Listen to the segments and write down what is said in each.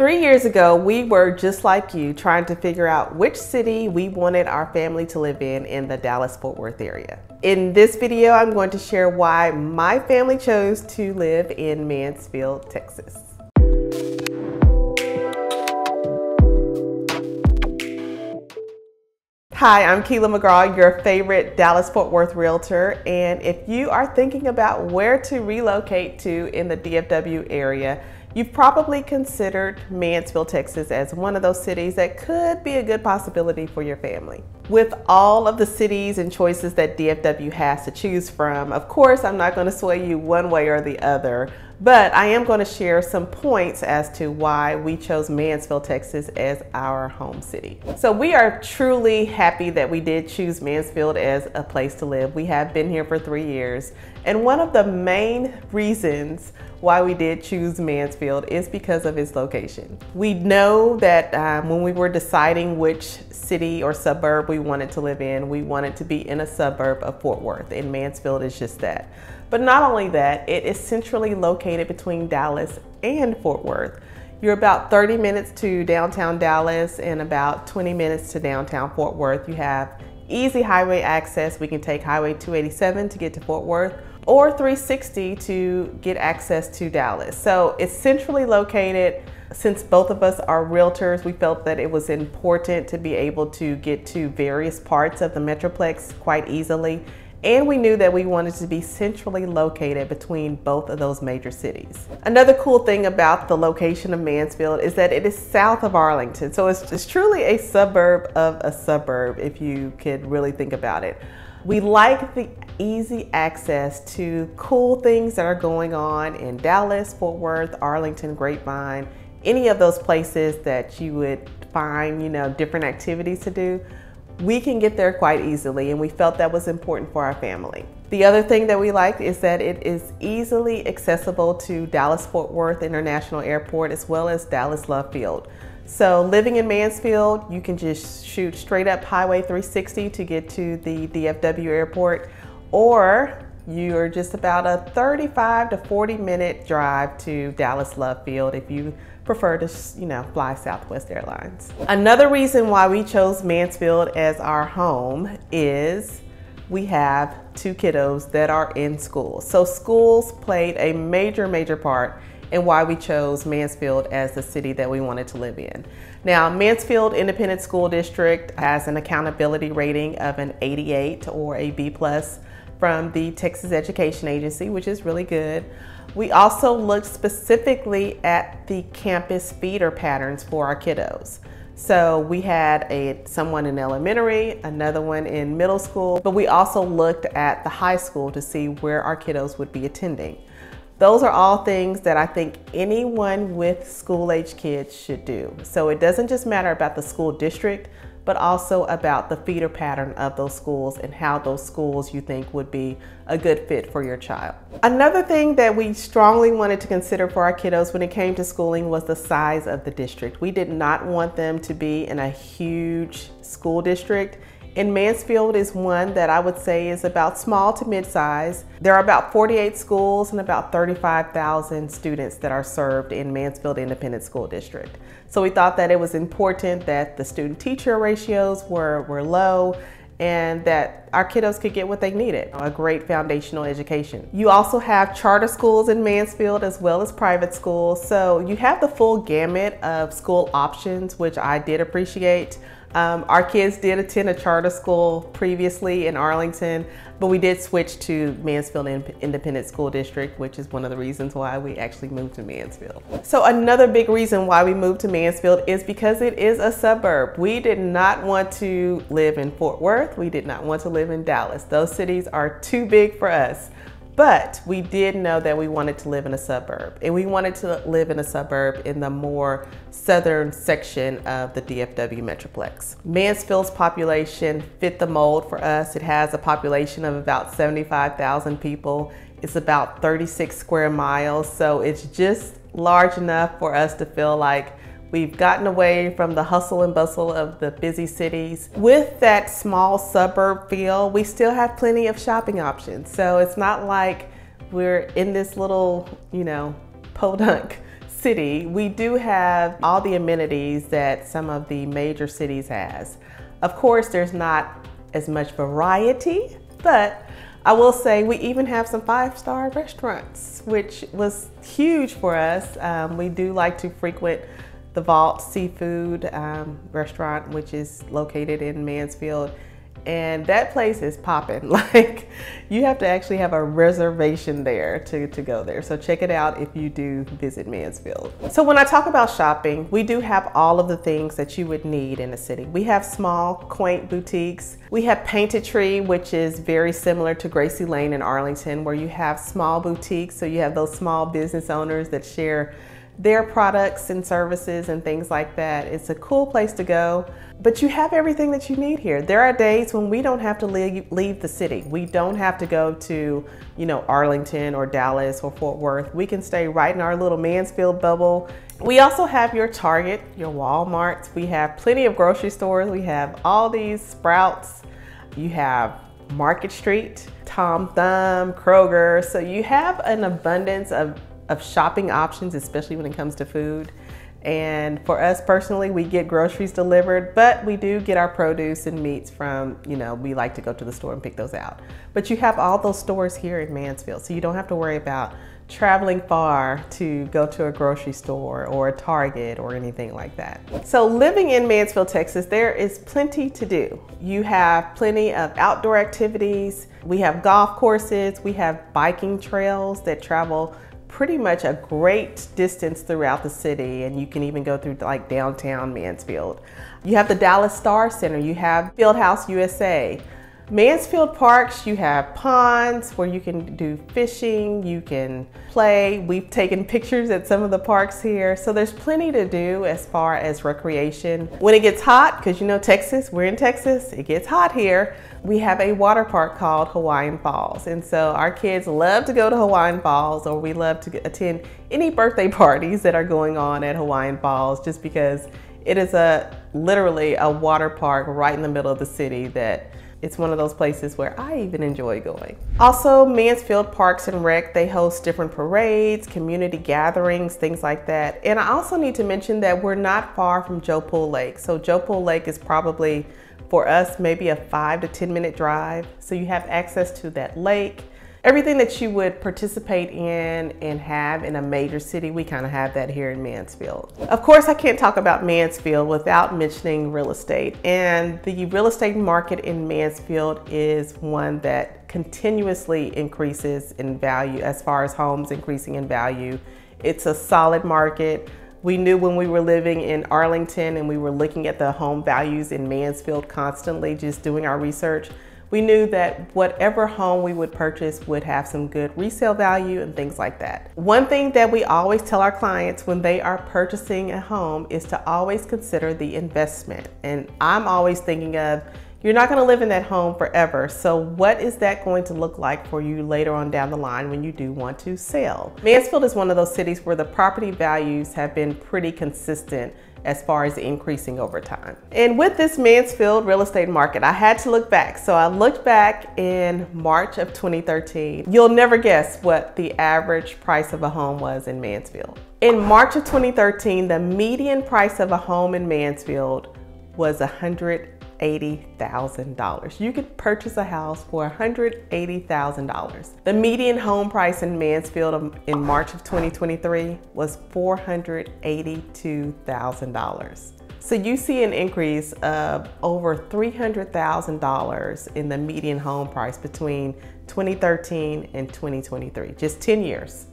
3 years ago, we were just like you, trying to figure out which city we wanted our family to live in the Dallas-Fort Worth area. In this video, I'm going to share why my family chose to live in Mansfield, Texas. Hi, I'm Keela McGraw, your favorite Dallas-Fort Worth realtor, and if you are thinking about where to relocate to in the DFW area, you've probably considered Mansfield, Texas as one of those cities that could be a good possibility for your family. With all of the cities and choices that DFW has to choose from, of course, I'm not going to sway you one way or the other, but I am going to share some points as to why we chose Mansfield, Texas as our home city. So we are truly happy that we did choose Mansfield as a place to live. We have been here for 3 years, and one of the main reasons why we did choose Mansfield is because of its location. We know that when we were deciding which city or suburb we wanted to live in, we wanted to be in a suburb of Fort Worth, and Mansfield is just that. But not only that, it is centrally located between Dallas and Fort Worth. You're about 30 minutes to downtown Dallas and about 20 minutes to downtown Fort Worth. You have easy highway access. We can take Highway 287 to get to Fort Worth, or 360 to get access to Dallas. So it's centrally located. Since both of us are realtors, we felt that it was important to be able to get to various parts of the metroplex quite easily. And we knew that we wanted to be centrally located between both of those major cities. Another cool thing about the location of Mansfield is that it is south of Arlington. So it's truly a suburb of a suburb, if you could really think about it. We like the easy access to cool things that are going on in Dallas, Fort Worth, Arlington, Grapevine, any of those places that you would find, different activities to do. We can get there quite easily, and we felt that was important for our family. The other thing that we liked is that it is easily accessible to Dallas-Fort Worth International Airport as well as Dallas Love Field. So living in Mansfield, you can just shoot straight up Highway 360 to get to the DFW airport, or you're just about a 35 to 40 minute drive to Dallas Love Field if you prefer to, fly Southwest Airlines. Another reason why we chose Mansfield as our home is we have 2 kiddos that are in school. So schools played a major part in why we chose Mansfield as the city that we wanted to live in. Now, Mansfield Independent School District has an accountability rating of an 88 or a B+ from the Texas Education Agency, which is really good. We also looked specifically at the campus feeder patterns for our kiddos. So we had someone in elementary, another one in middle school, but we also looked at the high school to see where our kiddos would be attending. Those are all things that I think anyone with school-age kids should do. So it doesn't just matter about the school district, but also about the feeder pattern of those schools and how those schools you think would be a good fit for your child. Another thing that we strongly wanted to consider for our kiddos when it came to schooling was the size of the district. We did not want them to be in a huge school district. And Mansfield is one that I would say is about small to mid-size. There are about 48 schools and about 35,000 students that are served in Mansfield Independent School District. So we thought that it was important that the student-teacher ratios were low and that our kiddos could get what they needed, a great foundational education. You also have charter schools in Mansfield as well as private schools. So you have the full gamut of school options, which I did appreciate. Our kids did attend a charter school previously in Arlington, but we did switch to Mansfield Independent School District, which is one of the reasons why we actually moved to Mansfield. So another big reason why we moved to Mansfield is because it is a suburb. We did not want to live in Fort Worth. We did not want to live in Dallas. Those cities are too big for us. But we did know that we wanted to live in a suburb, and we wanted to live in a suburb in the more southern section of the DFW Metroplex. Mansfield's population fit the mold for us. It has a population of about 75,000 people. It's about 36 square miles, so it's just large enough for us to feel like we've gotten away from the hustle and bustle of the busy cities. With that small suburb feel, we still have plenty of shopping options. So it's not like we're in this little, podunk city, we do have all the amenities that some of the major cities has. Of course, there's not as much variety, but I will say we even have some 5-star restaurants, which was huge for us. We do like to frequent the Vault Seafood restaurant, which is located in Mansfield. And that place is popping. Like, you have to actually have a reservation there to go there. So check it out if you do visit Mansfield. So when I talk about shopping, we do have all of the things that you would need in a city. We have small, quaint boutiques. We have Painted Tree, which is very similar to Gracie Lane in Arlington, where you have small boutiques. So you have those small business owners that share their products and services and things like that. It's a cool place to go, but you have everything that you need here. There are days when we don't have to leave the city. We don't have to go to, Arlington or Dallas or Fort Worth. We can stay right in our little Mansfield bubble. We also have your Target, your Walmarts. We have plenty of grocery stores. We have all these Sprouts. You have Market Street, Tom Thumb, Kroger. So you have an abundance of shopping options, especially when it comes to food. And for us personally, we get groceries delivered, but we do get our produce and meats from, we like to go to the store and pick those out. But you have all those stores here in Mansfield, so you don't have to worry about traveling far to go to a grocery store or a Target or anything like that. So living in Mansfield, Texas, there is plenty to do. You have plenty of outdoor activities. We have golf courses. We have biking trails that travel pretty much a great distance throughout the city, and you can even go through like downtown Mansfield. You have the Dallas Star Center, you have Fieldhouse USA. Mansfield parks, you have ponds where you can do fishing, you can play. We've taken pictures at some of the parks here, so there's plenty to do as far as recreation. When it gets hot, because Texas, we're in Texas, it gets hot here, we have a water park called Hawaiian Falls. And so our kids love to go to Hawaiian Falls, or we love to attend any birthday parties that are going on at Hawaiian Falls, just because it is literally a water park right in the middle of the city that it's one of those places where I even enjoy going. Also, Mansfield Parks and Rec, they host different parades, community gatherings, things like that. And I also need to mention that we're not far from Joe Pool Lake. So Joe Pool Lake is probably, for us, maybe a 5 to 10 minute drive. So you have access to that lake. Everything that you would participate in and have in a major city, we kind of have that here in Mansfield. Of course, I can't talk about Mansfield without mentioning real estate. And the real estate market in Mansfield is one that continuously increases in value as far as homes increasing in value. It's a solid market. We knew when we were living in Arlington and we were looking at the home values in Mansfield constantly, just doing our research, we knew that whatever home we would purchase would have some good resale value and things like that. One thing that we always tell our clients when they are purchasing a home is to always consider the investment. And I'm always thinking of, you're not gonna live in that home forever. So what is that going to look like for you later on down the line when you do want to sell? Mansfield is one of those cities where the property values have been pretty consistent as far as increasing over time. And with this Mansfield real estate market, I had to look back. So I looked back in March of 2013. You'll never guess what the average price of a home was in Mansfield. In March of 2013, the median price of a home in Mansfield was $180,000. You could purchase a house for $180,000. The median home price in Mansfield in March of 2023 was $482,000. So you see an increase of over $300,000 in the median home price between 2013 and 2023, just 10 years,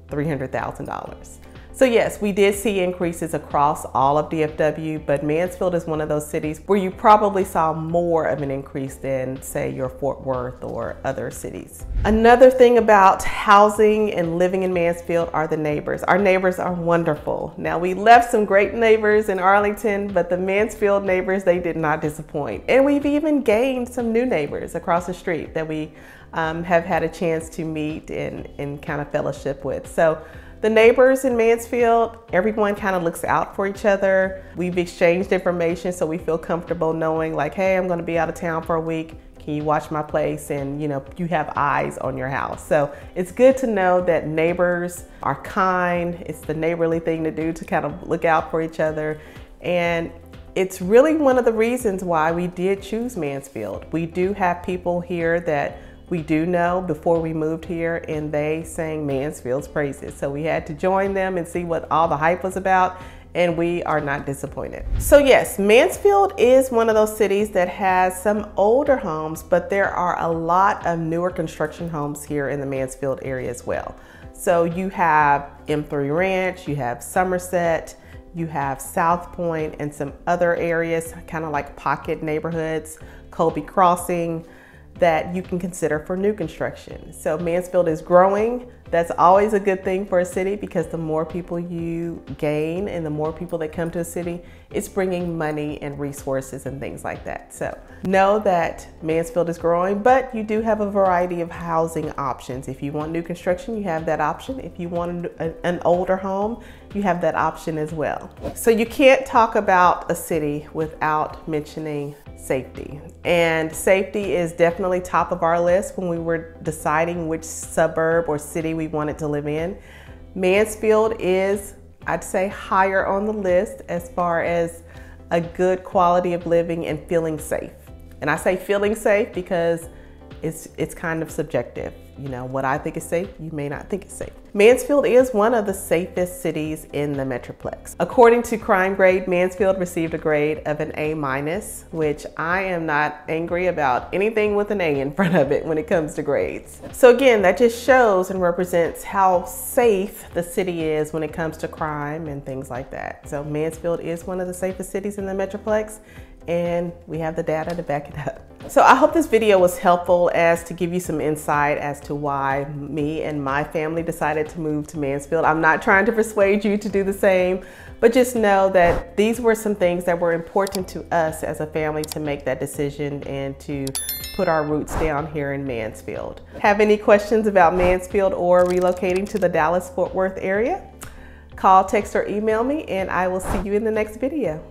$300,000. So yes, we did see increases across all of DFW, but Mansfield is one of those cities where you probably saw more of an increase than, say, your Fort Worth or other cities. Another thing about housing and living in Mansfield are the neighbors. Our neighbors are wonderful. Now, we left some great neighbors in Arlington, but the Mansfield neighbors, they did not disappoint. And we've even gained some new neighbors across the street that we have had a chance to meet and kind of fellowship with. So the neighbors in Mansfield, everyone kind of looks out for each other. We've exchanged information so we feel comfortable knowing like, hey, I'm going to be out of town for a week. can you watch my place? And you know, you have eyes on your house. So it's good to know that neighbors are kind. It's the neighborly thing to do, to kind of look out for each other. And it's really one of the reasons why we did choose Mansfield. We do have people here that we do know before we moved here, and they sang Mansfield's praises. So we had to join them and see what all the hype was about, and we are not disappointed. So yes, Mansfield is one of those cities that has some older homes, but there are a lot of newer construction homes here in the Mansfield area as well. So you have M3 Ranch, you have Somerset, you have South Point, and some other areas, kind of like pocket neighborhoods, Colby Crossing, that you can consider for new construction. So Mansfield is growing. That's always a good thing for a city, because the more people you gain and the more people that come to a city, it's bringing money and resources and things like that. So know that Mansfield is growing, but you do have a variety of housing options. If you want new construction, you have that option. If you want an older home, you have that option as well. So you can't talk about a city without mentioning safety. And safety is definitely top of our list when we were deciding which suburb or city we wanted to live in. Mansfield is, I'd say, higher on the list as far as a good quality of living and feeling safe. And I say feeling safe because it's kind of subjective. You know, what I think is safe, you may not think is safe. Mansfield is one of the safest cities in the metroplex. According to Crime Grade, Mansfield received a grade of an A-, which I am not angry about anything with an A in front of it when it comes to grades. So again, that just shows and represents how safe the city is when it comes to crime and things like that. So Mansfield is one of the safest cities in the metroplex, and we have the data to back it up. So I hope this video was helpful as to give you some insight as to why me and my family decided to move to Mansfield. I'm not trying to persuade you to do the same, but just know that these were some things that were important to us as a family to make that decision and to put our roots down here in Mansfield. Have any questions about Mansfield or relocating to the Dallas-Fort Worth area? Call, text, or email me, and I will see you in the next video.